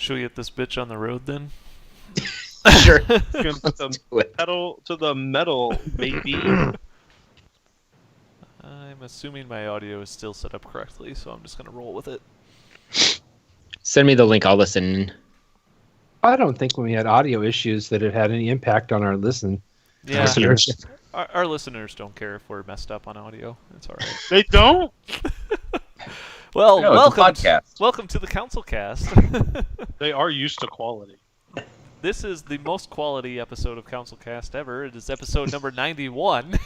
Should we get this bitch on the road then? Sure. Gonna put the pedal to the metal, baby. I'm assuming my audio is still set up correctly, so I'm just going to roll with it. Send me the link. I'll listen. I don't think when we had audio issues that it had any impact on our listeners. Our listeners don't care if we're messed up on audio. It's all right. They don't? Well, No, it's a podcast. welcome to the CouncilCast. They are used to quality. This is the most quality episode of CouncilCast ever. It is episode number 91.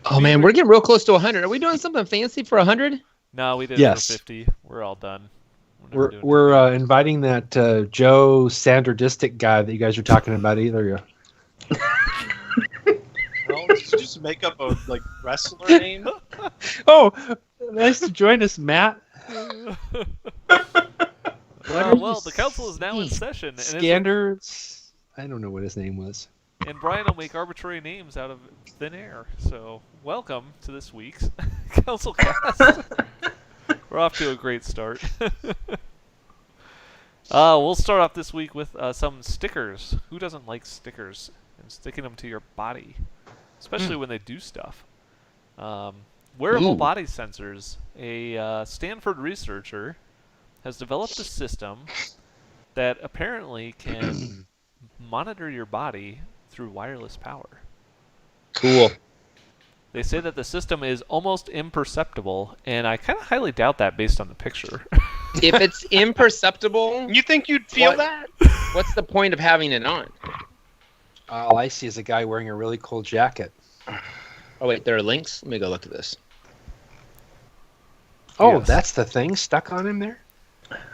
Oh man, we're getting real close to 100. Are we doing something fancy for 100? No, we did Yes. it for 50. We're all done. We're inviting that Joe Sanderdistic guy that you guys were talking about either. Well, did you just make up a wrestler name? Oh, nice to join us, Matt. Well, the council is now in session. And Scanders. I don't know what his name was. And Bryan will make arbitrary names out of thin air. So, welcome to this week's CouncilCast. We're off to a great start. We'll start off this week with some stickers. Who doesn't like stickers? And sticking them to your body. Especially when they do stuff. Wearable body sensors. A Stanford researcher has developed a system that apparently can monitor your body through wireless power. Cool. They say that the system is almost imperceptible, and I kind of highly doubt that based on the picture. If it's imperceptible, You think you'd feel that? what's the point of having it on? All I see is a guy wearing a really cool jacket. Oh wait, there are links. Let me go look at this. Oh, Yes. that's the thing stuck on him there?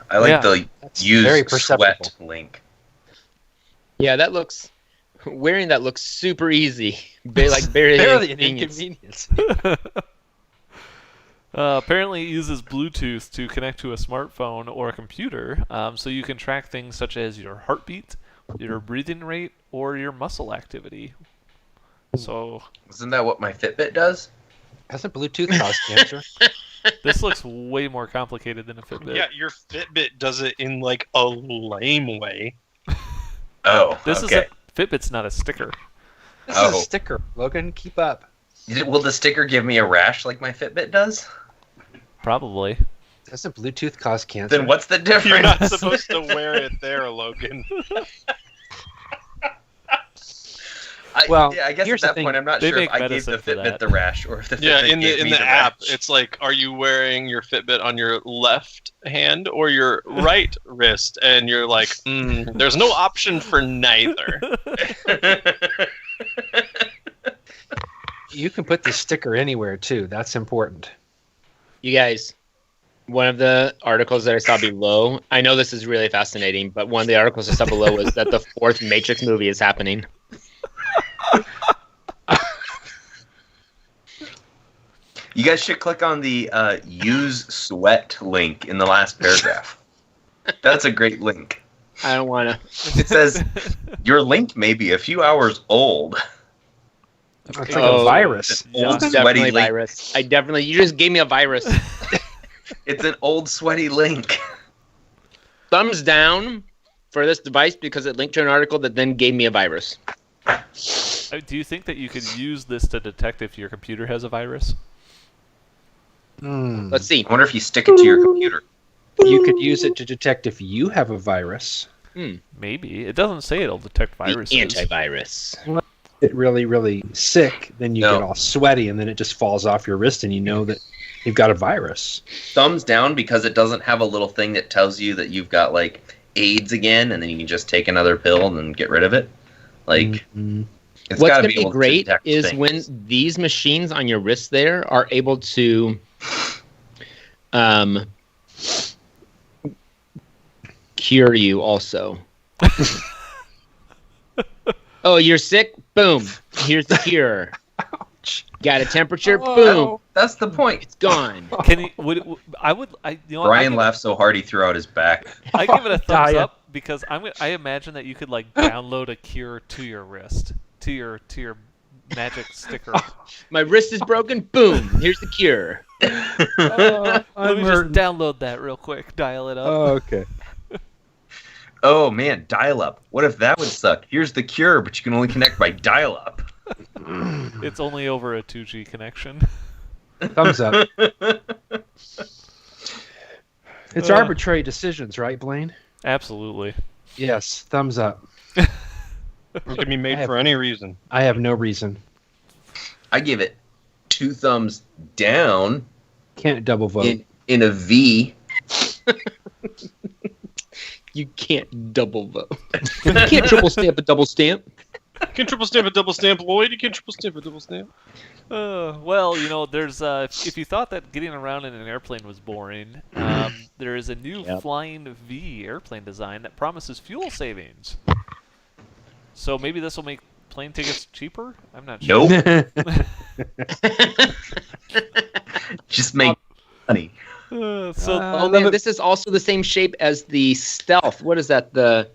I like Yeah. the That's very use perceptible. sweat link. Yeah, that looks. Wearing that looks super easy. Barely Barely an inconvenience. inconvenience. Apparently it uses Bluetooth to connect to a smartphone or a computer, so you can track things such as your heartbeat, your breathing rate, or your muscle activity. So Isn't that what my Fitbit does? Hasn't Bluetooth caused cancer? this looks way more complicated than a Fitbit. Yeah, your Fitbit does it in a lame way. Oh, This okay. is Fitbit's not a sticker. This is Oh. a sticker. Logan, keep up. Will the sticker give me a rash like my Fitbit does? Probably. Doesn't Bluetooth cause cancer? Then what's the difference? You're not supposed to wear it there, Logan. Well, I guess here's at the that thing. point, I'm not They sure if make I gave medicine the for Fitbit that. the rash or if the Yeah, Fitbit in gave the me the app, rash. it's are you wearing your Fitbit on your left hand or your right wrist? And you're like, there's no option for neither. You can put the sticker anywhere, too. That's important. You guys, one of the articles that I saw below, I know this is really fascinating, but one of the articles I saw below was that the fourth Matrix movie is happening. You guys should click on the use sweat link in the last paragraph. That's a great link. I don't want to. It says, your link may be a few hours old. It's like Oh, a virus. It's an old Definitely sweaty link. virus. You just gave me a virus. It's an old sweaty link. Thumbs down for this device because it linked to an article that then gave me a virus. Do you think that you could use this to detect if your computer has a virus? Let's see. I wonder if you stick it to your computer. You could use it to detect if you have a virus. Maybe. It doesn't say it'll detect viruses. The antivirus. Get really, really sick, then you No. get all sweaty, and then it just falls off your wrist, and you know that you've got a virus. Thumbs down because it doesn't have a little thing that tells you that you've got AIDS again, and then you can just take another pill and get rid of it. Mhm. It's What's gotta going to be able great detect is things. when these machines on your wrist there are able to cure you also. Oh, you're sick? Boom. Here's the cure. Got a temperature? Boom. That's the point. It's gone. Can you? Brian laughed so hard he threw out his back. I give it a thumbs Yeah. up because I imagine that you could download a cure to your wrist, to your magic sticker. My wrist is broken? Boom. Here's the cure. Let me just download that real quick. Dial it up. Oh, okay. Oh man, dial-up. What if that would suck? Here's the cure, but you can only connect by dial-up. It's only over a 2G connection. Thumbs up. It's arbitrary decisions, right, Blaine? Absolutely. Yes, thumbs up. It can be made for any reason. I have no reason. I give it 2 thumbs down Can't double vote. in a V. You can't double vote. You can't triple stamp a double stamp. You can triple stamp a double stamp, Lloyd. You can triple stamp a double stamp. Well, there's if you thought that getting around in an airplane was boring, there is a new Flying V airplane design that promises fuel savings. So maybe this will make plane tickets cheaper? I'm not sure. Nope. Just make money. Oh man, this is also the same shape as the Stealth. What is that? The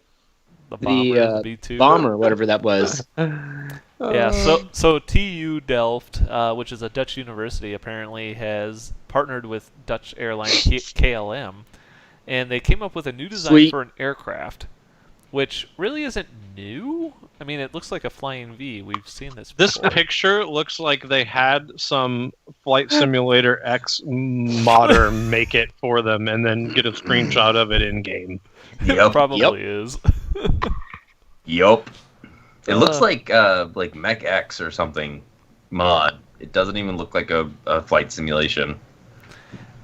bomber, the B2 bomber, whatever that was. Yeah, so TU Delft, which is a Dutch university, apparently has partnered with Dutch airline KLM, and they came up with a new design for an aircraft, which really isn't new. I mean, it looks like a Flying V. We've seen this before. This picture looks like they had some Flight Simulator X modder make it for them and then get a screenshot of it in game. It probably is. Yup. It looks like Mech X or something mod. It doesn't even look like a flight simulation.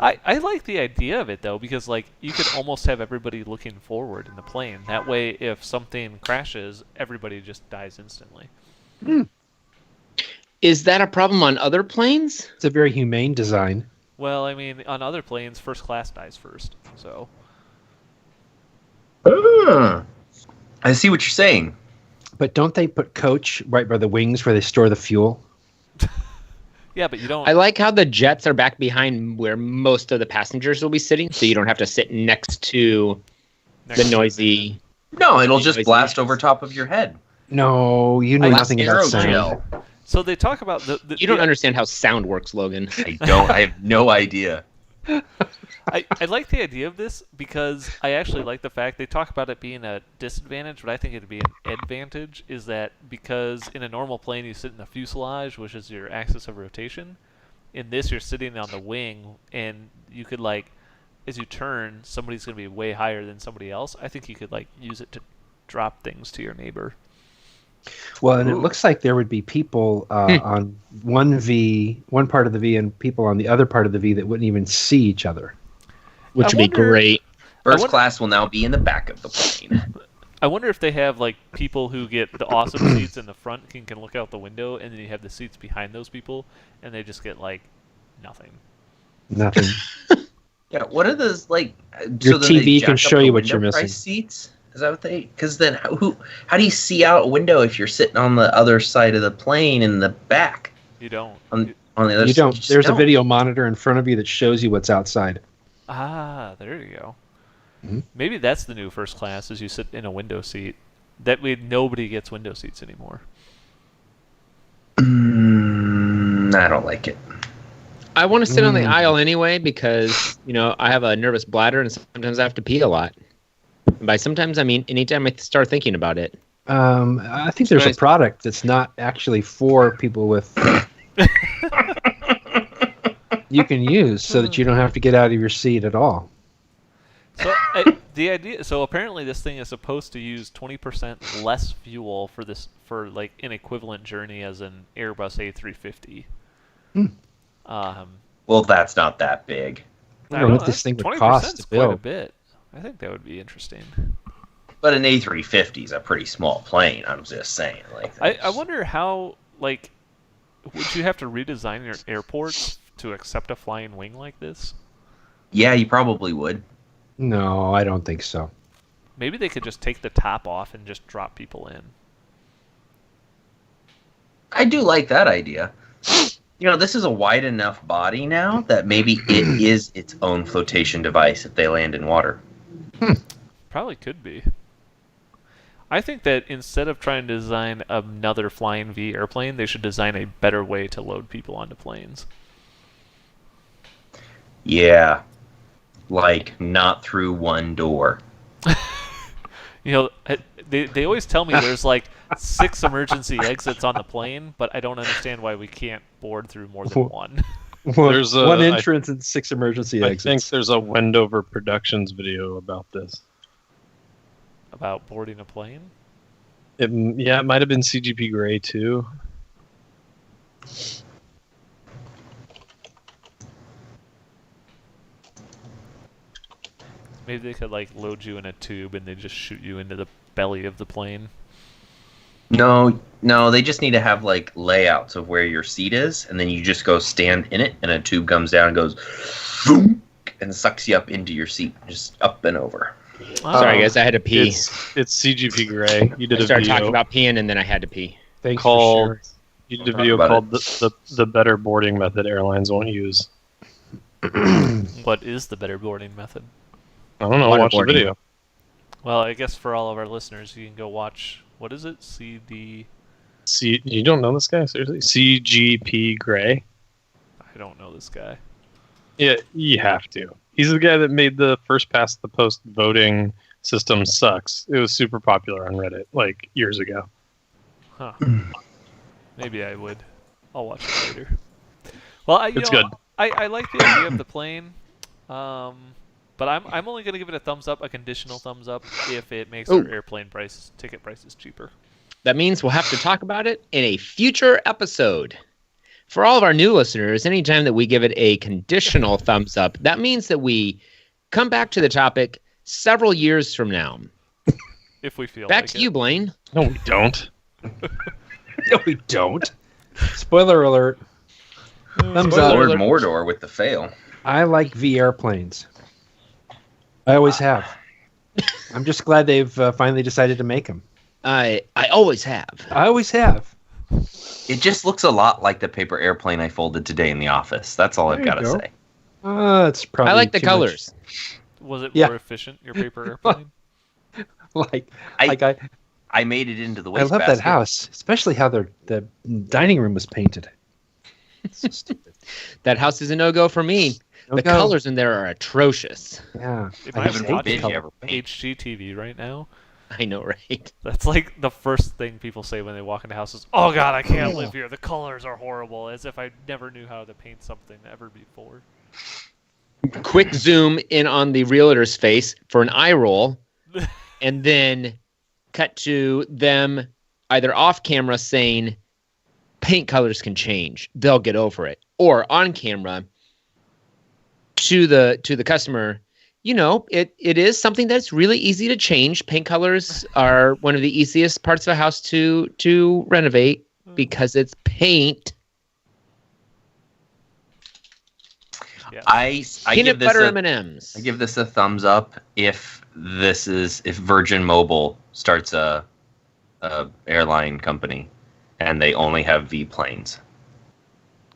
I like the idea of it though, because you could almost have everybody looking forward in the plane. That way, if something crashes, everybody just dies instantly. Is that a problem on other planes? It's a very humane design. Well, I mean, on other planes, first class dies first. So. I see what you're saying. But don't they put coach right by the wings where they store the fuel? Yeah, but you don't. I like how the jets are back behind where most of the passengers will be sitting, so you don't have to sit next to the noisy. No, it'll just blast over top of your head. No, you know nothing about sound. So they talk about the you don't understand how sound works, Logan. I don't. I have no idea. I like the idea of this because I actually like the fact they talk about it being a disadvantage, but I think it'd be an advantage, is that because in a normal plane you sit in the fuselage, which is your axis of rotation. In this, you're sitting on the wing, and you could, as you turn, somebody's going to be way higher than somebody else. I think you could, use it to drop things to your neighbor. Well, and it looks like there would be people on one part of the V and people on the other part of the V that wouldn't even see each other. Which would be great. First class will now be in the back of the plane. I wonder if they have people who get the awesome seats in the front and can look out the window, and then you have the seats behind those people, and they just get nothing. Nothing. Yeah, what are those Your TV can show you what you're missing. Seats? Is that what they? Because then, how do you see out a window if you're sitting on the other side of the plane in the back? You don't. On the other you side, don't. There's a video monitor in front of you that shows you what's outside. Ah, there you go. Mm-hmm. Maybe that's the new first class, is you sit in a window seat. That way nobody gets window seats anymore. I don't like it. I want to sit on the aisle anyway because, I have a nervous bladder and sometimes I have to pee a lot. And by sometimes, I mean anytime I start thinking about it. I think there's a product that's not actually for people with... you can use so that you don't have to get out of your seat at all. So the idea. So apparently, this thing is supposed to use 20% less fuel for an equivalent journey as an Airbus A350. Well, that's not that big. I don't know what this thing would cost to build. Quite a bit. I think that would be interesting. But an A350 is a pretty small plane. I'm just saying. I wonder how would you have to redesign your airports to accept a flying wing like this? Yeah, you probably would. No, I don't think so. Maybe they could just take the top off and just drop people in. I do like that idea. This is a wide enough body now that maybe it is its own flotation device if they land in water. Probably could be. I think that instead of trying to design another Flying V airplane, they should design a better way to load people onto planes. Yeah. Not through one door. You know, they always tell me there's like 6 emergency exits on the plane, but I don't understand why we can't board through more than one. There's one entrance and 6 emergency I exits. think there's a Wendover Productions video about this. About boarding a plane? It might have been CGP Grey too. Maybe they could like load you in a tube and they just shoot you into the belly of the plane. No, they just need to have like layouts of where your seat is, and then you just go stand in it, and a tube comes down and goes, boom, and sucks you up into your seat, just up and over. Sorry, guys, I had to pee. It's CGP Grey. You did I a started video talking about peeing, and then I had to pee. Thanks called. for sharing. You did a Talk video about called the better boarding method airlines won't use. What is the better boarding method? I don't know. Watch the Waterboarding. video. Well, I guess for all of our listeners, you can go watch. What is it? CD. You don't know this guy? Seriously? CGP Grey? I don't know this guy. Yeah, you have to. He's the guy that made the first past the post voting system sucks. It was super popular on Reddit like years ago. Huh. Maybe I would. I'll watch it later. Well, It's good. I like the idea of the plane, but I'm only gonna give it a thumbs up, a conditional thumbs up, if it makes our airplane ticket prices cheaper. That means we'll have to talk about it in a future episode. For all of our new listeners, anytime that we give it a conditional thumbs up, that means that we come back to the topic several years from now. If we feel Back like to it. you, Blaine. No, we don't. No, we don't. Spoiler alert. Thumbs up. Lord Mordor with the fail. I like V airplanes. I always have. I'm just glad they've finally decided to make them. I always have. I always have. It just looks a lot like the paper airplane I folded today in the office. That's all I've There got you to go. say. It's probably I like the too much- colors. Was it Yeah. more efficient, your paper airplane? I made it into the I love wastebasket. that house, especially how the dining room was painted. It's so stupid. That house is a no-go for me. No The go. colors in there are atrocious. Yeah. If I I just was hate the watching color. ever paint. HGTV right now, I know, right? that's like the first thing people say when they walk into houses. Oh God, I can't live here. The colors are horrible. As if I never knew how to paint something ever before. Quick zoom in on the realtor's face for an eye roll, and then cut to them either off camera saying paint colors can change. They'll get over it. Or on camera to the customer, you know, it is something that's really easy to change. Paint colors are one of the easiest parts of a house to renovate because it's paint. Yeah. I Peanut give this butter a, M&Ms. I give this a thumbs up if Virgin Mobile starts a airline company and they only have V planes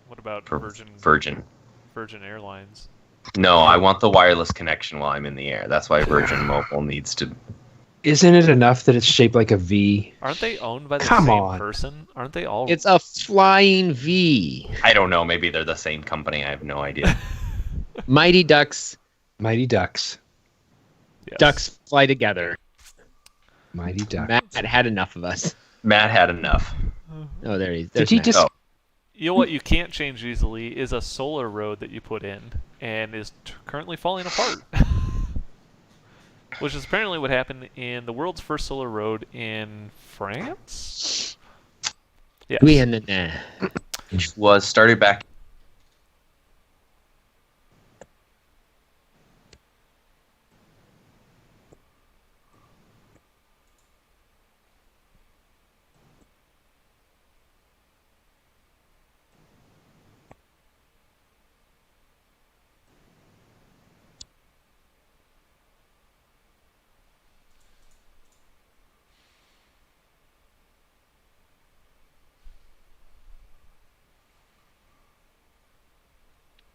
What about for Virgin Virgin. Airlines? No, I want the wireless connection while I'm in the air. That's why Virgin Mobile needs to. Isn't it enough that it's shaped like a V? Aren't they owned by the Come same on. person? Aren't they all? It's a flying V. I don't know. Maybe they're the same company. I have no idea. Mighty Ducks. Mighty Ducks. Yes. Ducks fly together. Mighty Ducks. Matt had enough of us. Matt had enough. Oh, there he is. Did he Matt. just? Oh. You know what you can't change easily is a solar road that you put in and is currently falling apart. Which is apparently what happened in the world's first solar road in France. Yes. We in the It was started back.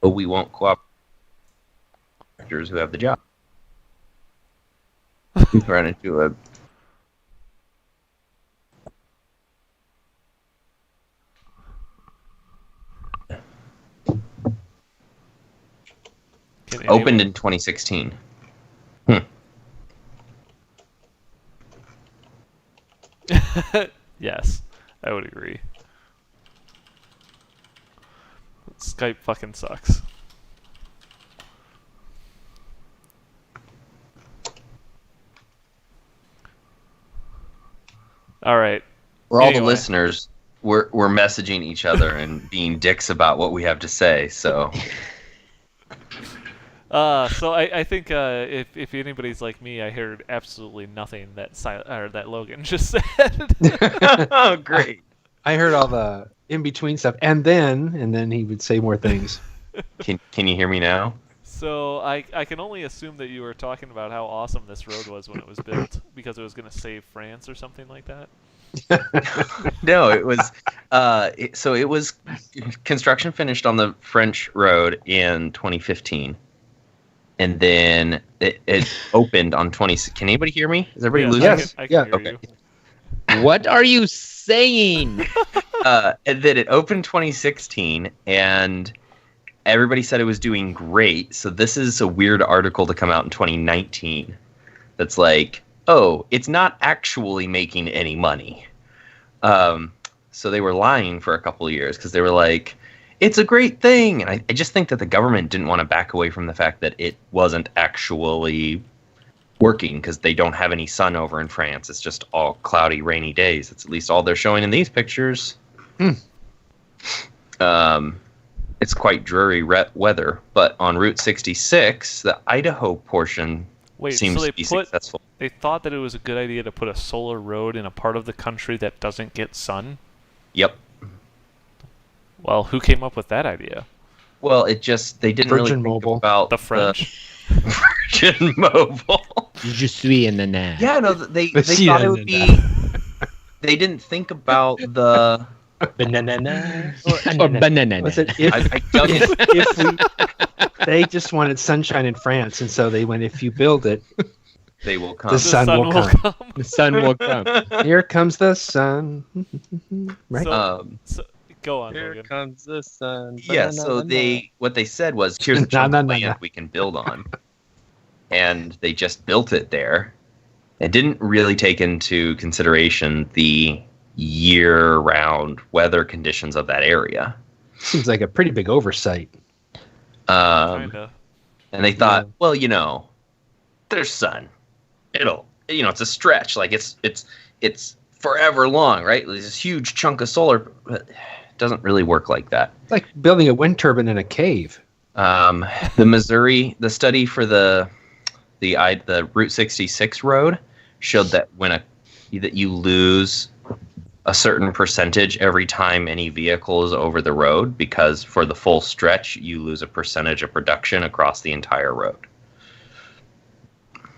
But we won't cooperate with actors who have the job. Run into a. Can Opened anyone- in 2016. Yes, I would agree. Skype fucking sucks. All right. For all the Anyway. listeners, we're messaging each other and being dicks about what we have to say. So So I think if anybody's like me, I heard absolutely nothing that that Logan just said. oh, great. I heard all the in between stuff, and then he would say more things. Can you hear me now? So I can only assume that you were talking about how awesome this road was when it was built because it was going to save France or something like that. No, it was. So it was construction finished on the French road in 2015, and then it opened on 20. Can anybody hear me? Is everybody losing? Yes. I can Yeah. hear you. What are you saying? And then it opened 2016, and everybody said it was doing great. So this is a weird article to come out in 2019. That's like, oh, it's not actually making any money. So they were lying for a couple of years because they were like, it's a great thing. And I just think that the government didn't want to back away from the fact that it wasn't actually working because they don't have any sun over in France. It's just all cloudy, rainy days. That's at least all they're showing in these pictures. It's quite dreary weather, but on Route 66, the Idaho portion seems to be successful. They thought that it was a good idea to put a solar road in a part of the country that doesn't get sun. Yep. Well, who came up with that idea? Well, they didn't really Virgin think Mobile. about The French. Virgin Mobile. Je suis in the net. Yeah, no, they thought it would be. They didn't think about the. Banana. Or banana. Was it if, I dug it. if they just wanted sunshine in France, and so they went, if you build it, They will come. The sun will come. The sun will come. here comes the sun. Right? So, go on, Here Logan. comes the sun. Yeah, so what they said was, here's a chunk of land we can build on. And they just built it there. It didn't really take into consideration the year-round weather conditions of that area. Seems like a pretty big oversight. Kinda. And they thought, well, there's sun. It's a stretch. Like it's forever long, right? There's this huge chunk of solar, but it doesn't really work like that. It's like building a wind turbine in a cave. The study for the Route 66 road showed that that you lose a certain percentage every time any vehicle is over the road, because for the full stretch you lose a percentage of production across the entire road.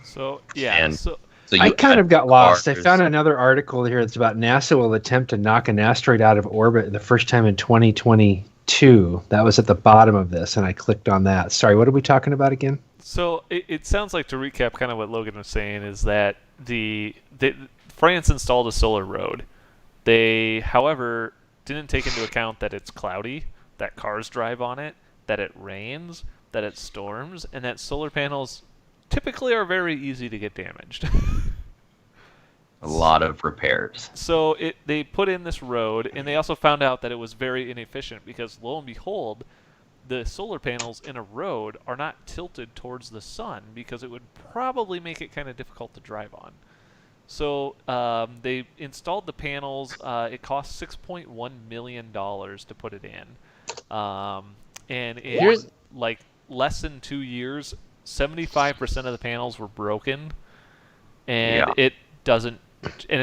So yeah. And- So So I kind of got lost. I cars- found another article here that's about NASA will attempt to knock an asteroid out of orbit the first time in 2022. That was at the bottom of this, and I clicked on that. Sorry, what are we talking about again? So it sounds like, to recap kind of what Logan was saying, is that France installed a solar road. They, however, didn't take into account that it's cloudy, that cars drive on it, that it rains, that it storms, and that solar panels typically are very easy to get damaged. a lot of repairs. So they put in this road, and they also found out that it was very inefficient because, lo and behold, the solar panels in a road are not tilted towards the sun because it would probably make it kind of difficult to drive on. So they installed the panels. It cost $6.1 million to put it in. And in like less than 2 years, 75% of the panels were broken, and it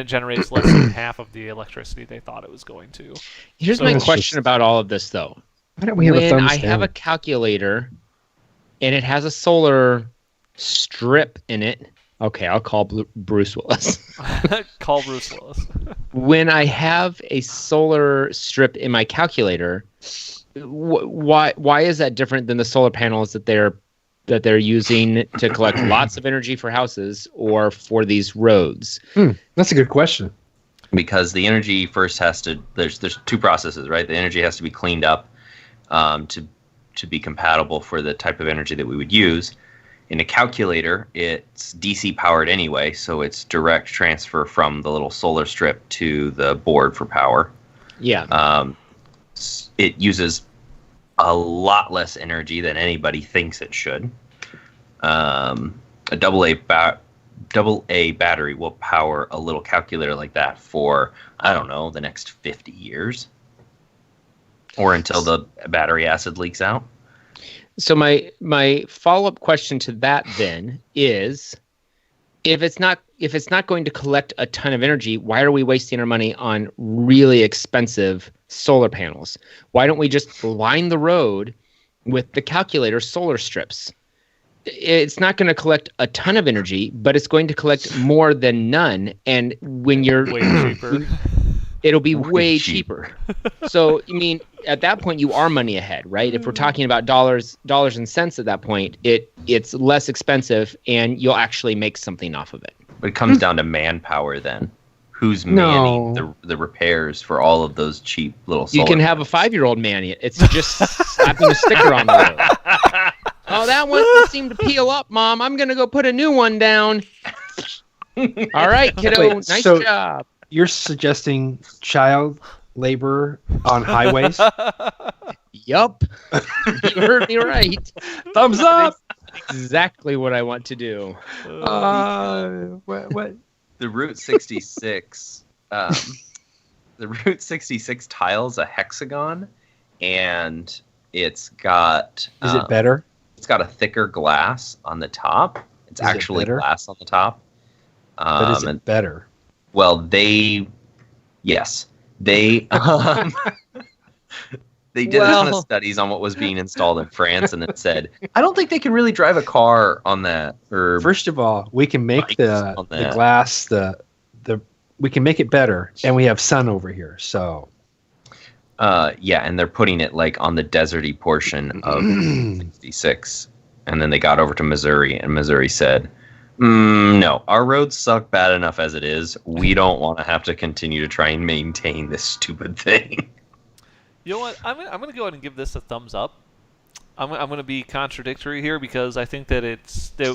generates less than half of the electricity they thought it was going to. Here's So my it's question about all of this, though. Why don't we have a When thumbs I have down? a calculator and it has a solar strip in it, okay, I'll call Bruce Willis. Call Bruce Willis. When I have a solar strip in my calculator, why is that different than the solar panels that they're using to collect lots of energy for houses or for these roads? That's a good question. Because the energy first has to, there's two processes, right? The energy has to be cleaned up to be compatible for the type of energy that we would use. In a calculator, it's DC powered anyway, so it's direct transfer from the little solar strip to the board for power. Yeah. It uses a lot less energy than anybody thinks it should. A double A battery will power a little calculator like that for, I don't know, the next 50 years. Or until the battery acid leaks out. So my follow-up question to that then is, if it's not going to collect a ton of energy, why are we wasting our money on really expensive solar panels? Why don't we just line the road with the calculator solar strips? It's not going to collect a ton of energy, but it's going to collect more than none. And when you're Way cheaper. it'll be way cheaper. So, I mean, at that point, you are money ahead, right? If we're talking about dollars and cents at that point, it's less expensive, and you'll actually make something off of it. But it comes down to manpower then. Who's manning the repairs for all of those cheap little solar You can have a 5-year-old man it. It's just slapping a sticker on the road. Oh, that one doesn't seem to peel up, Mom. I'm going to go put a new one down. All right, kiddo. Wait, nice so- job. You're suggesting child labor on highways? Yup. You heard me right. Thumbs up. Exactly what I want to do. What? The Route 66. The Route 66 tile's a hexagon, and it's got. Is it better? It's got a thicker glass on the top. It's Is it actually better? glass on the top. But is it better? Well, they did a ton of studies on what was being installed in France, and it said, I don't think they can really drive a car on that. Or First of all, we can make bikes the on that. glass we can make it better, and we have sun over here, so yeah, and they're putting it like on the deserty portion of 66, and then they got over to Missouri, and Missouri said, no, our roads suck bad enough as it is. We don't want to have to continue to try and maintain this stupid thing. You know what? I'm gonna go ahead and give this a thumbs up. I'm gonna be contradictory here because I think that it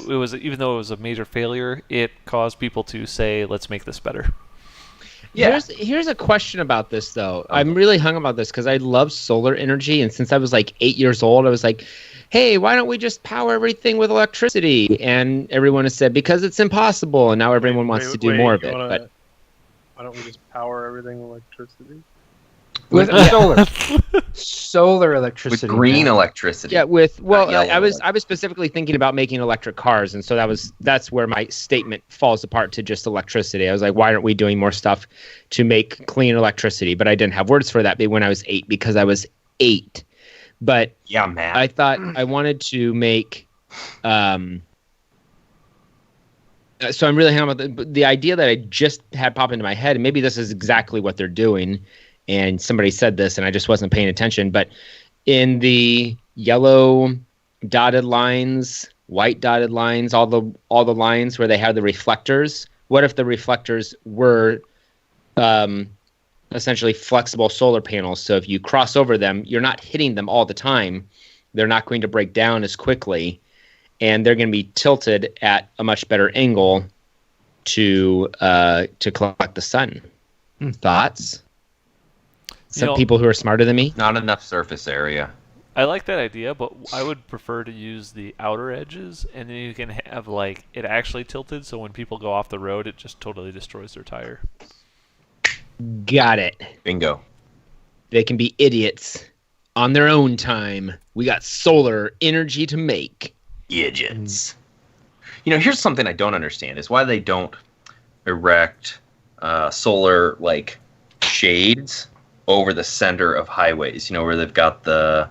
was, even though it was a major failure, it caused people to say, let's make this better. Yeah. Here's a question about this, though. I'm really hung about this because I love solar energy, and since I was like 8 years old, I was like, hey, why don't we just power everything with electricity? And everyone has said, because it's impossible, and now everyone wants to do more of it. But why don't we just power everything with electricity? with solar electricity. With green man. electricity. yeah, yellow I was specifically thinking about making electric cars, and so that's where my statement falls apart to just electricity. I was like, why aren't we doing more stuff to make clean electricity? But I didn't have words for that when I was 8 because I was 8. But Yeah, man. I thought I wanted to make. So I'm really hung up about the idea that I just had pop into my head, and maybe this is exactly what they're doing. And somebody said this, and I just wasn't paying attention. But in the yellow dotted lines, white dotted lines, all the lines where they have the reflectors. What if the reflectors were essentially flexible solar panels? So if you cross over them, you're not hitting them all the time. They're not going to break down as quickly, and they're going to be tilted at a much better angle to collect the sun. Thoughts? Some people who are smarter than me? Not enough surface area. I like that idea, but I would prefer to use the outer edges, and then you can have like it actually tilted, so when people go off the road, it just totally destroys their tire. Got it. Bingo. They can be idiots on their own time. We got solar energy to make. Idiots. You know, here's something I don't understand is why they don't erect solar like shades over the center of highways. You know, where they've got the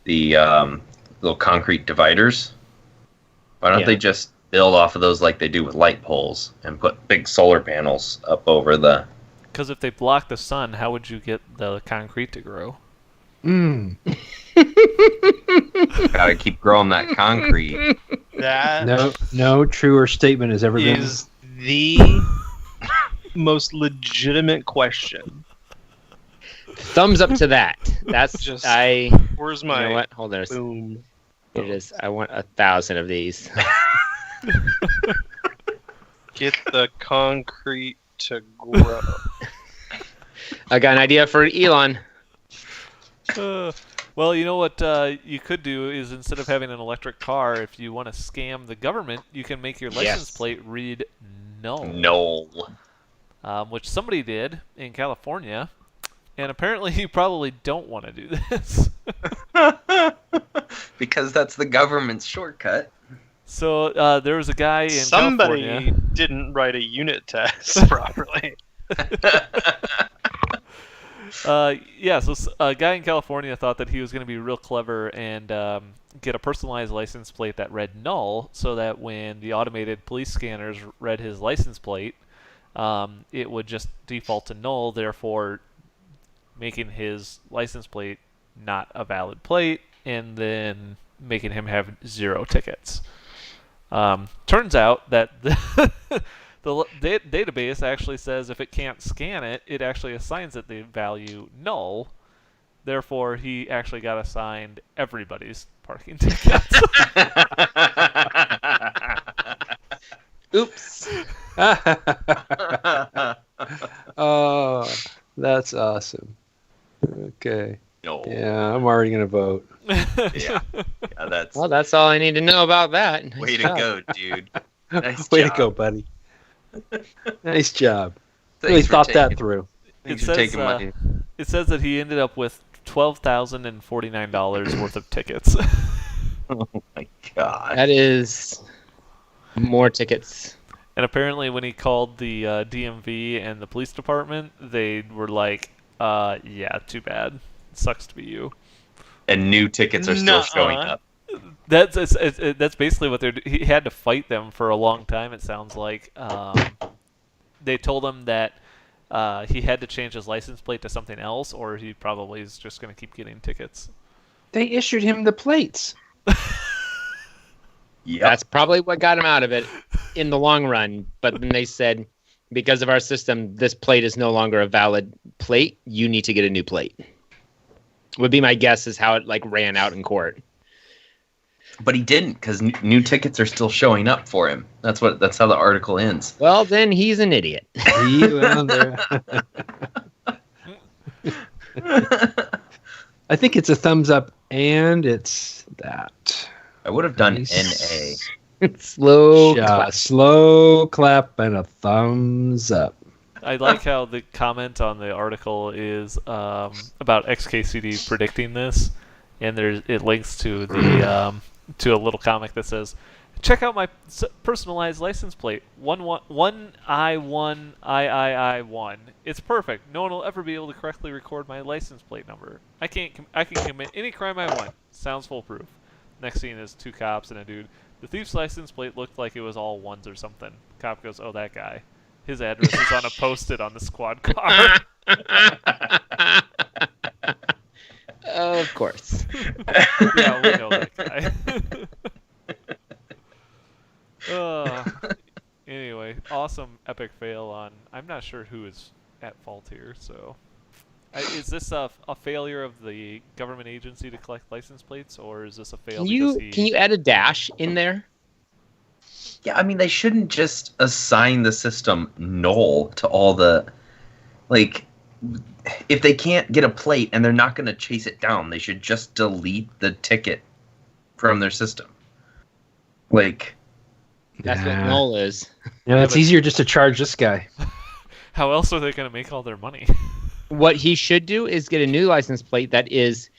little concrete dividers. Why don't they just build off of those like they do with light poles and put big solar panels up over the? Because if they block the sun, how would you get the concrete to grow? Gotta keep growing that concrete. That No truer statement has ever been. is the most legitimate question. Thumbs up to that. That's Just- I. Where's You my know what? Hold on. boom? It is. I want 1,000 of these. Get the concrete to grow. I got an idea for Elon. Well, you know what you could do is instead of having an electric car, if you want to scam the government, you can make your license plate read null. Null. Which somebody did in California, and apparently you probably don't want to do this. Because that's the government's shortcut. So there was a guy in Somebody California. didn't write a unit test properly. So a guy in California thought that he was going to be real clever and get a personalized license plate that read null, so that when the automated police scanners read his license plate, it would just default to null, therefore making his license plate not a valid plate, and then making him have 0 tickets. Turns out that the database actually says if it can't scan it, it actually assigns it the value null. Therefore, he actually got assigned everybody's parking tickets. Oops. Oh, that's awesome. Okay. No. Yeah, I'm already gonna vote. Yeah. That's Well, that's all I need to know about that. Nice way to job. go, dude. Nice Way job. to go, buddy. Nice job. Thanks Really for thought that taking- through. Thanks It for says, taking my. It says that he ended up with $12,049 worth of tickets. Oh my god. That is more tickets. And apparently when he called the DMV and the police department, they were like, yeah, too bad. Sucks to be you. And new tickets are still showing Nuh-uh. up. That's basically what he had to fight them for a long time, it sounds like. They told him that he had to change his license plate to something else, or he probably is just going to keep getting tickets. They issued him the plates. Yep. That's probably what got him out of it in the long run. But then they said, because of our system, this plate is no longer a valid plate. You need to get a new plate. Would be my guess is how it ran out in court. But he didn't, because new tickets are still showing up for him. That's how the article ends. Well, then he's an idiot. Well, there- I think it's a thumbs up, and it's that. I would have done Nice. NA. Slow. Slow clap and a thumbs up. I like how the comment on the article is about XKCD predicting this, and it links to the to a little comic that says, "Check out my personalized license plate. 1I1II1. It's perfect. No one will ever be able to correctly record my license plate number. I can commit any crime I want. Sounds foolproof." Next scene is 2 cops and a dude. The thief's license plate looked like it was all ones or something. Cop goes, "Oh, that guy. His address is on a post-it on the squad car." Of course. Yeah, we know that guy. Anyway, awesome epic fail on. I'm not sure who is at fault here. So, is this a failure of the government agency to collect license plates, or is this a fail because he? Can you add a dash in there? Yeah, I mean, they shouldn't just assign the system null to all the, if they can't get a plate and they're not going to chase it down, they should just delete the ticket from their system. That's what null is. Yeah, it's easier just to charge this guy. How else are they going to make all their money? What he should do is get a new license plate that is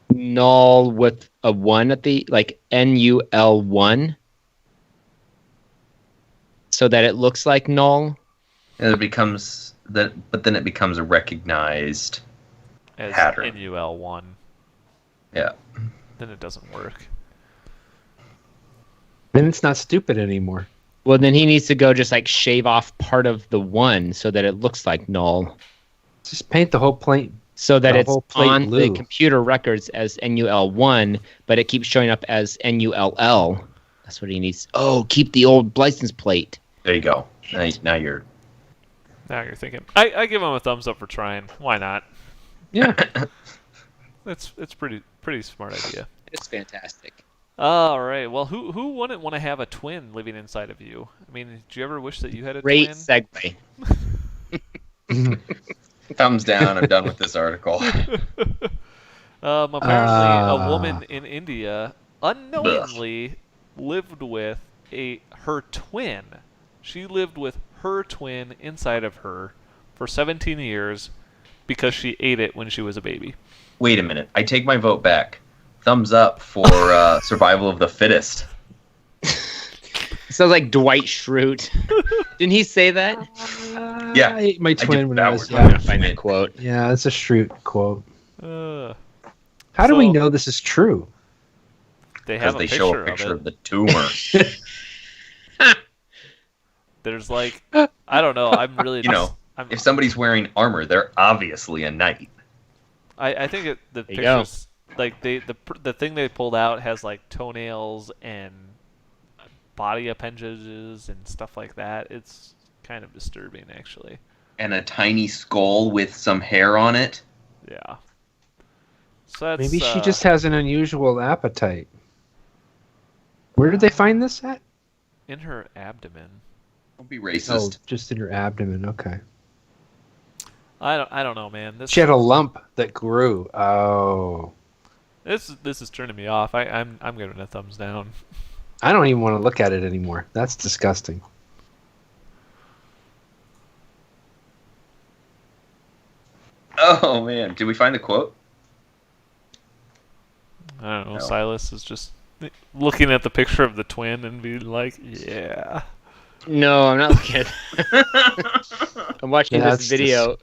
null with a 1 at the, NUL1, so that it looks like null. And it becomes that, but then it becomes a recognized As pattern. NUL1. Yeah. Then it doesn't work. Then it's not stupid anymore. Well, then he needs to go just shave off part of the 1 so that it looks like null. Just paint the whole plate. So that The it's whole plate on the blue. computer records as NUL1, but it keeps showing up as NULL. That's what he needs. Oh, keep the old license plate. There you go. Now you're. Now you're thinking. I give him a thumbs up for trying. Why not? Yeah. it's pretty smart idea. It's fantastic. All right. Well, who wouldn't want to have a twin living inside of you? I mean, do you ever wish that you had a Great twin? segue. Thumbs down. I'm done with this article. Apparently, a woman in India unknowingly lived with her twin. She lived with her twin inside of her for 17 years because she ate it when she was a baby. Wait a minute. I take my vote back. Thumbs up for survival of the fittest. Sounds like Dwight Schrute. Didn't he say that? Yeah, I ate my twin when I was I'm gonna young. find that quote. Yeah, it's a Schrute quote. Uh, How do we So- know this is true? they have Because a they show picture a picture of of it. the tumor. There's like, I don't know. I'm really. You know, I'm, If somebody's wearing armor, they're obviously a knight. I think the There you go. pictures, like the thing they pulled out has like toenails and body appendages and stuff like that. It's kind of disturbing, actually. And a tiny skull with some hair on it. Yeah. So that's, Maybe she just has an unusual appetite. Where did they find this at? in her abdomen. Don't be Oh, racist. just in her abdomen. Okay. I don't know, man. This She had a lump that grew. Oh. this is turning me off. I'm giving it a thumbs down. I don't even want to look at it anymore. That's disgusting. Oh man, did we find the quote? I don't know. No. Silas is just looking at the picture of the twin and being like, yeah. No, I'm not looking at I'm watching Yeah, this video.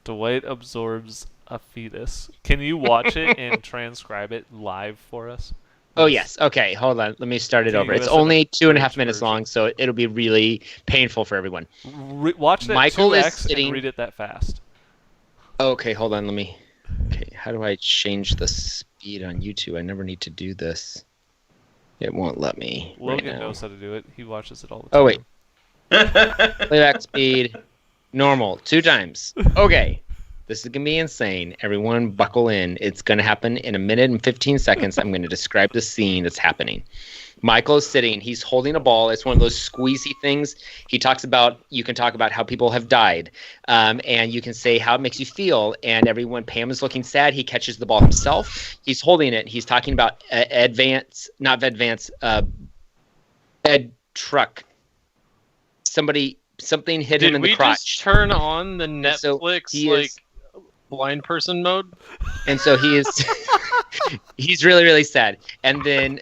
Dwight absorbs a fetus. Can you watch it and transcribe it live for us? Oh, yes. Okay, hold on. Let me start it Can you over. give It's us an only 2.5 abridged minutes version? long, so it'll be really painful for everyone. Watch that Michael is 2x sitting- and read it that fast. Okay, hold on. Let me. Okay, how do I change the speed on YouTube? I never need to do this. It won't let me. right Logan now. knows how to do it. He watches it all the time. Oh, wait. Playback speed. Normal. 2 times. Okay. This is going to be insane. Everyone buckle in. It's going to happen in 1 minute and 15 seconds. I'm going to describe the scene that's happening. Michael is sitting. He's holding a ball. It's one of those squeezy things. You can talk about how people have died. And you can say how it makes you feel. And everyone, Pam is looking sad. He catches the ball himself. He's holding it. He's talking about Ed Truck. Something hit him Did in we the crotch. just turn on the So Netflix he like is- blind person mode? And so he is he's really, really sad. And then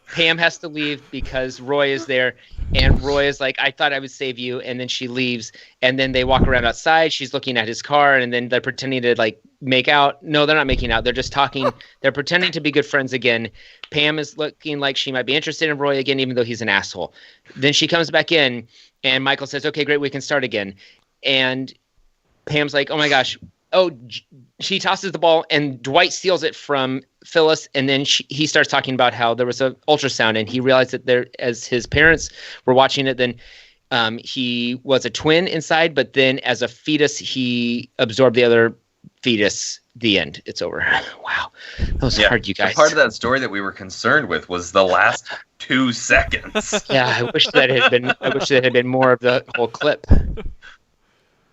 Pam has to leave because Roy is there, and Roy is like, I thought I would save you, and then she leaves, and then they walk around outside. She's looking at his car, and then they're pretending to like make out. No, they're not making out. They're just talking. They're pretending to be good friends again. Pam is looking like she might be interested in Roy again, even though he's an asshole. Then she comes back in, and Michael says, okay, great, we can start again. And Pam's like, oh my gosh. Oh, she tosses the ball, and Dwight steals it from Phyllis, and then he starts talking about how there was an ultrasound, and he realized that as his parents were watching it, then he was a twin inside, but then as a fetus, he absorbed the other fetus. The end. It's over. Wow. That was hard, you guys. The part of that story that we were concerned with was the last 2 seconds. Yeah, I wish that had been more of the whole clip.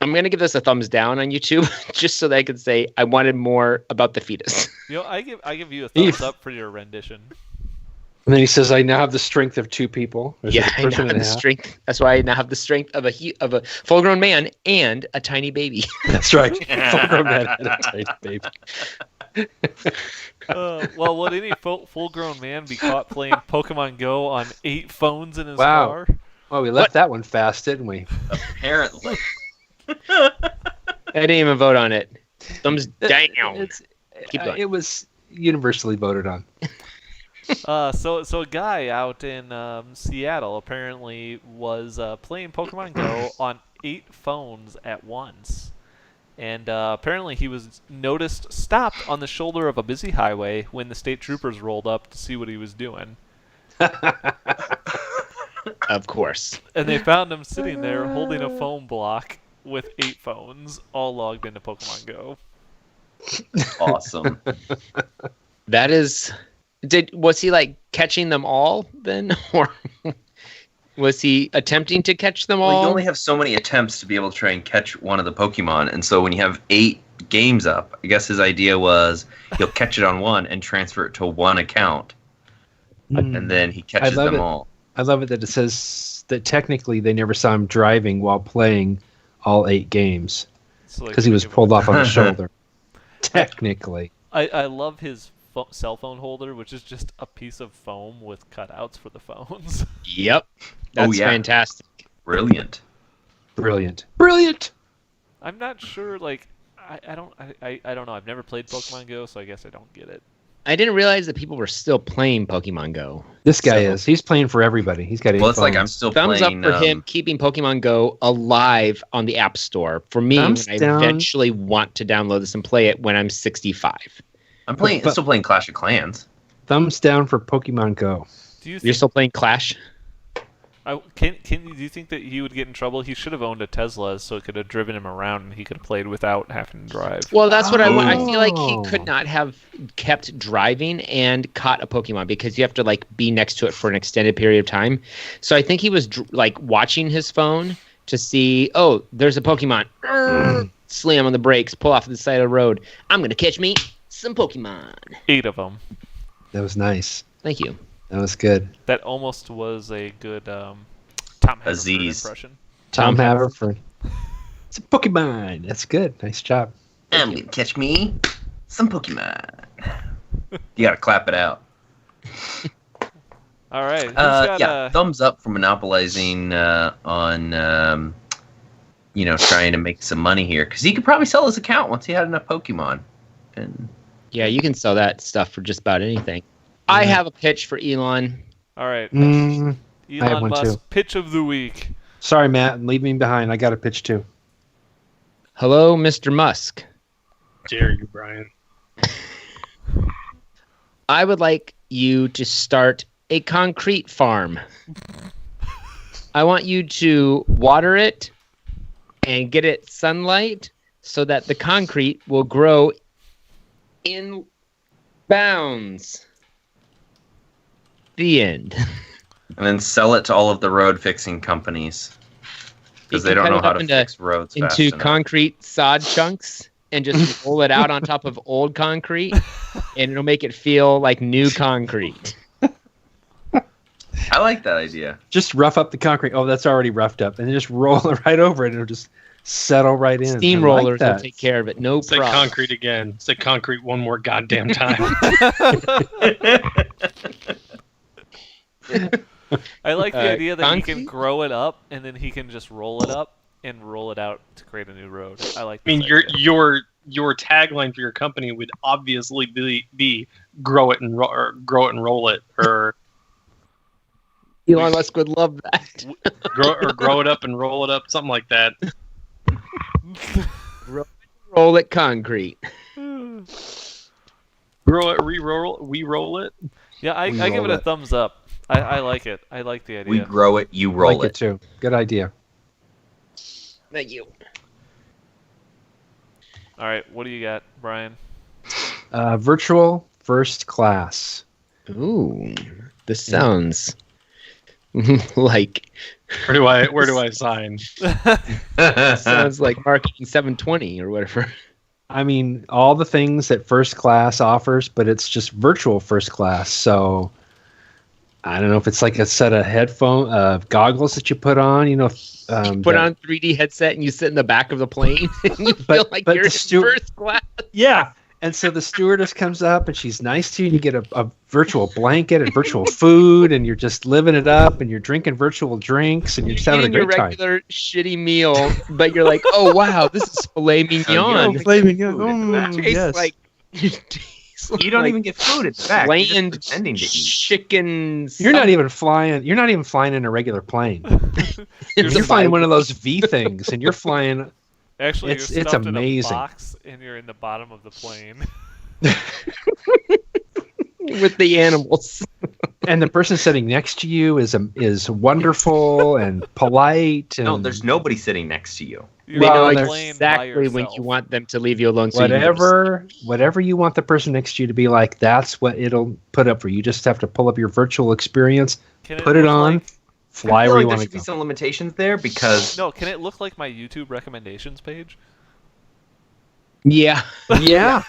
I'm going to give this a thumbs down on YouTube just so that I can say I wanted more about the fetus. You know, I give you a thumbs up for your rendition. And then he says, "I now have the strength of 2 people." Or is Yeah, it a I now person have and the a half? strength. That's why I now have the strength of a full-grown man and a tiny baby. That's right. Full-grown man and a tiny baby. Well, would any full-grown man be caught playing Pokemon Go on 8 phones in his Wow. car? Well, we left that one fast, didn't we? Apparently. I didn't even vote on it. Thumbs down. Keep going. It was universally voted on. So a guy out in Seattle apparently was playing Pokemon Go on 8 phones at once. And apparently he was stopped on the shoulder of a busy highway when the state troopers rolled up to see what he was doing. Of course. And they found him sitting there holding a phone block with 8 phones all logged into Pokemon Go. Awesome. That is. Was he like catching them all then, or was he attempting to catch them all? Well, you only have so many attempts to be able to try and catch one of the Pokemon, and so when you have 8 games up, I guess his idea was he'll catch it on one and transfer it to one account, and then he catches them all. I love it that it says that technically they never saw him driving while playing all 8 games because he was pulled off on the shoulder. Technically. I love his cell phone holder, which is just a piece of foam with cutouts for the phones. Yep. That's fantastic. Brilliant. I'm not sure, like, I don't know. I've never played Pokemon Go, so I guess I don't get it. I didn't realize that people were still playing Pokemon Go. This guy is. He's playing for everybody. He's got 8 Well, it's phones. like I'm still Thumbs playing. up for him keeping Pokemon Go alive on the App Store. For me, when I eventually want to download this and play it when I'm 65. I'm still playing Clash of Clans. Thumbs down for Pokemon Go. You're still playing Clash? Do you think that he would get in trouble? He should have owned a Tesla, so it could have driven him around, and he could have played without having to drive. Well, that's what I want. I feel like he could not have kept driving and caught a Pokemon because you have to like be next to it for an extended period of time. So I think he was like watching his phone to see, oh, there's a Pokemon. Slam on the brakes, pull off to the side of the road. I'm gonna catch me some Pokemon. 8 of them. That was nice. Thank you. That was good. That almost was a good Tom Haverford Aziz. impression. Tom Haverford. It's a Pokemon. That's good. Nice job. I'm gonna catch me some Pokemon. You gotta clap it out. All right. Thumbs up for monopolizing on trying to make some money here, because he could probably sell his account once he had enough Pokemon. And yeah, you can sell that stuff for just about anything. I have a pitch for Elon. All right. I have Elon one Musk, too. pitch of the week. Sorry, Matt. Leave me behind. I got a pitch too. Hello, Mr. Musk. Dare you, Brian? I would like you to start a concrete farm. I want you to water it and get it sunlight so that the concrete will grow in bounds. The end. And then sell it to all of the road fixing companies, because they don't know how to fix roads fast into enough. concrete sod chunks and just roll it out on top of old concrete, and it'll make it feel like new concrete. I like that idea. Just rough up the concrete. Oh, that's already roughed up. And then just roll it right over it. It'll just settle right in. Steamrollers will take care of it. No Say problem. concrete again. Say concrete one more goddamn time. I like the idea that he concrete? can grow it up and then he can just roll it up and roll it out to create a new road. I like. I mean, this idea. your tagline for your company would obviously be grow it and roll it, or Elon Musk would love that. grow it up and roll it up, something like that. Roll it concrete. Grow it, re-roll it. Yeah, I give it a thumbs up. I like it. I like the idea. We grow it, you I roll like it too. Good idea. Thank you. All right, what do you got, Brian? Virtual first class. Ooh, this sounds like Where do I sign? sounds like marketing 720 or whatever. I mean, all the things that first class offers, but it's just virtual first class. So I don't know if it's like a set of goggles that you put on, You put on 3D headset and you sit in the back of the plane and you feel like you're in first class. Yeah. And so the stewardess comes up and she's nice to you, and you get a virtual blanket and virtual food, and you're just living it up, and you're drinking virtual drinks, and you're just having a Eating great your regular shitty meal, but you're like, oh wow, this is filet mignon. Filet mignon. It tastes like You don't even get food. It's back. You're just bland pretending to eat. chicken. You're not even flying. You're not even flying in a regular plane. You're flying one of those V things, and you're flying. Actually, It's you're stuffed amazing. in a box and you're in the bottom of the plane. with the animals. And the person sitting next to you is wonderful and polite. And No, there's nobody sitting next to you. You're Well, on a they're plane by exactly when yourself. you want them to leave you alone. So you can go to Whatever you want the person next to you to be like, that's what it'll put up for you. You just have to pull up your virtual experience, Can put it look on, like- fly I feel where like you there want to should be go. some limitations there because No, can it look like my YouTube recommendations page? Yeah, Yeah,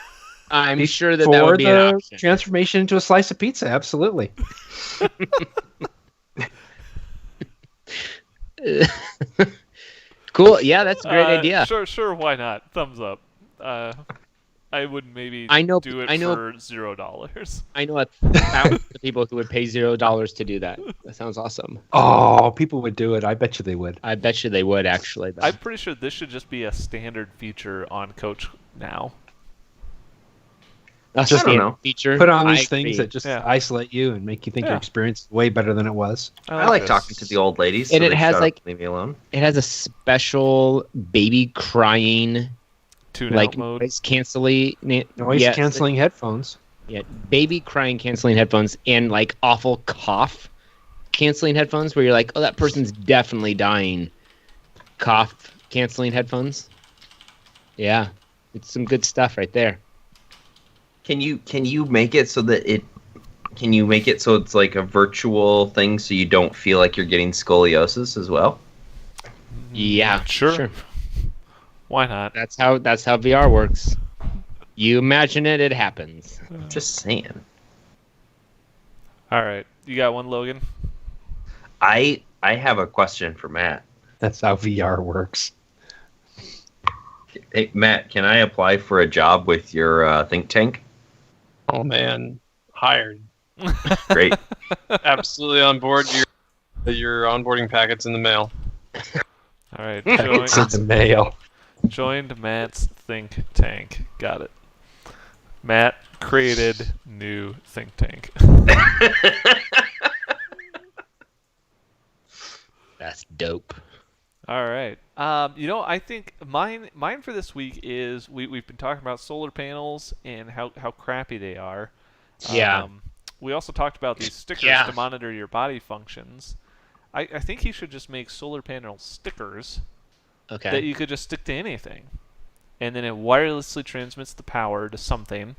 I'm sure that for would be the an option. transformation into a slice of pizza. Absolutely. Cool. Yeah, that's a great idea. Sure, why not? Thumbs up. I would maybe I know- do it I know- for $0. I know 1,000 people who would pay $0 to do that. That sounds awesome. Oh, people would do it. I bet you they would. I bet you they would actually. Though. I'm pretty sure this should just be a standard feature on Coach now. That's just- a I don't know. feature. Put on I these things agree. that just Yeah. isolate you and make you think your Yeah. experience is way better than it was. I like this. talking to the old ladies. And so it they has, shut up like- and leave me alone. It has a special baby crying, Tune like out mode. noise canceling. Noise canceling headphones. Yeah, baby crying canceling headphones and like awful cough canceling headphones where you're like, oh, that person's definitely dying. Cough canceling headphones. Yeah, it's some good stuff right there. Can you make it so that it? Can you make it so it's like a virtual thing, so you don't feel like you're getting scoliosis as well? Yeah, Sure. Why not? That's how VR works. You imagine it, it happens. Just saying. All right, you got one, Logan. I have a question for Matt. That's how VR works. Hey Matt, can I apply for a job with your think tank? Oh man, hired. Great. Absolutely on board. Your onboarding packets in the mail. All right, It's in the mail. joined Matt's think tank. Got it. Matt created new think tank. That's dope. All right. I think mine for this week is we've been talking about solar panels and how crappy they are. Yeah. We also talked about these stickers Yeah. to monitor your body functions. I think he should just make solar panel stickers Okay. that you could just stick to anything. And then it wirelessly transmits the power to something.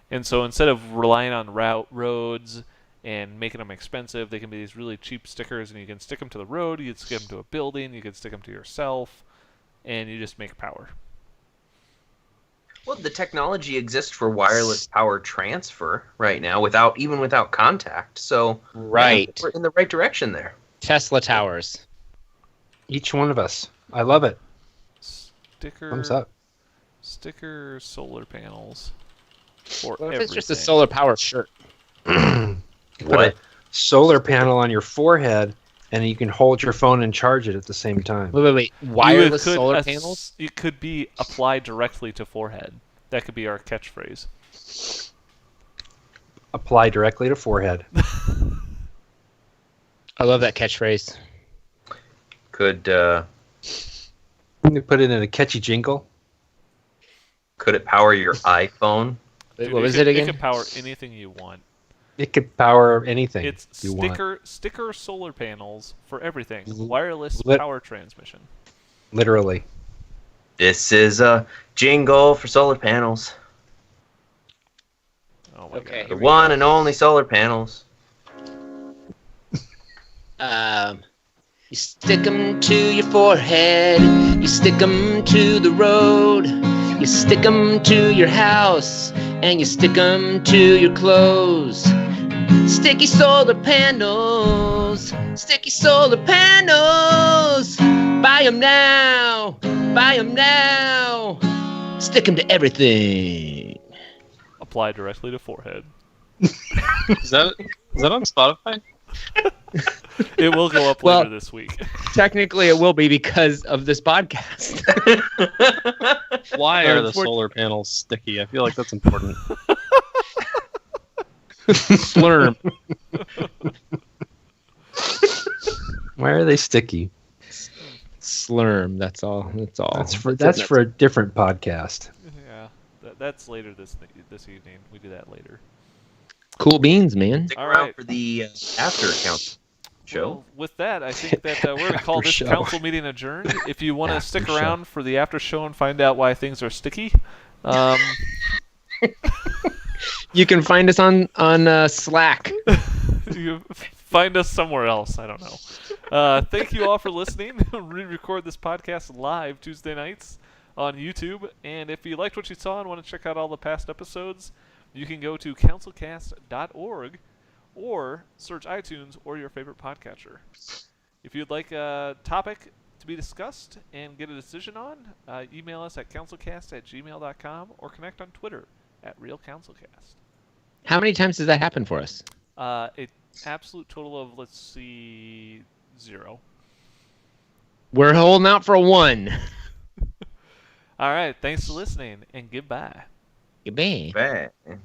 And so instead of relying on roads and making them expensive, they can be these really cheap stickers, and you can stick them to the road, you can stick them to a building, you can stick them to yourself, and you just make power. Well, the technology exists for wireless power transfer right now without contact. So Right. yeah, we're in the right direction there. Tesla towers. Each one of us. I love it. Sticker. Thumbs up. Sticker solar panels. For What if it's just a everything. solar power shirt? Put What? a solar panel on your forehead, and you can hold your phone and charge it at the same time. Wait. You Wireless could solar panels? It could be applied directly to forehead. That could be our catchphrase. Apply directly to forehead. I love that catchphrase. Could You put it in a catchy jingle. it power your iPhone? Wait, Dude, what was could, it again? It can power anything you want. It could power anything It's you want. sticker solar panels for everything. L- Wireless lit- power transmission. Literally. This is a jingle for solar panels. Oh my Okay. god. The one and only solar panels. You stick them to your forehead. You stick them to the road. You stick them to your house. And you stick them to your clothes. Sticky solar panels. Sticky solar panels. Buy them now. Buy them now. Stick them to everything. Apply directly to forehead. Is that on Spotify? It will go up Well- later this week. Technically, it will be because of this podcast. Why are the Unfortunately- solar panels sticky? I feel like that's important. Slurm. Why are they sticky? Slurm. That's all. That's all. That's for a different podcast. Yeah, that's later this evening. We do that later. cool beans, man. Stick All around right. for the after account. show. Well, with that, I think that we're going to call After this show. council meeting adjourned. If you want to After stick show. around for the after show and find out why things are sticky, You can find us on Slack. you find us somewhere else. I don't know. Thank you all for listening. We record this podcast live Tuesday nights on YouTube. And if you liked what you saw and want to check out all the past episodes, you can go to councilcast.org or search iTunes or your favorite podcatcher. If you'd like a topic to be discussed and get a decision on, email us at councilcast@gmail.com or connect on Twitter @RealCouncilCast. How many times does that happen for us? A absolute total of, let's see, 0. We're holding out for a 1. All right, thanks for listening, and goodbye. Goodbye. Bang.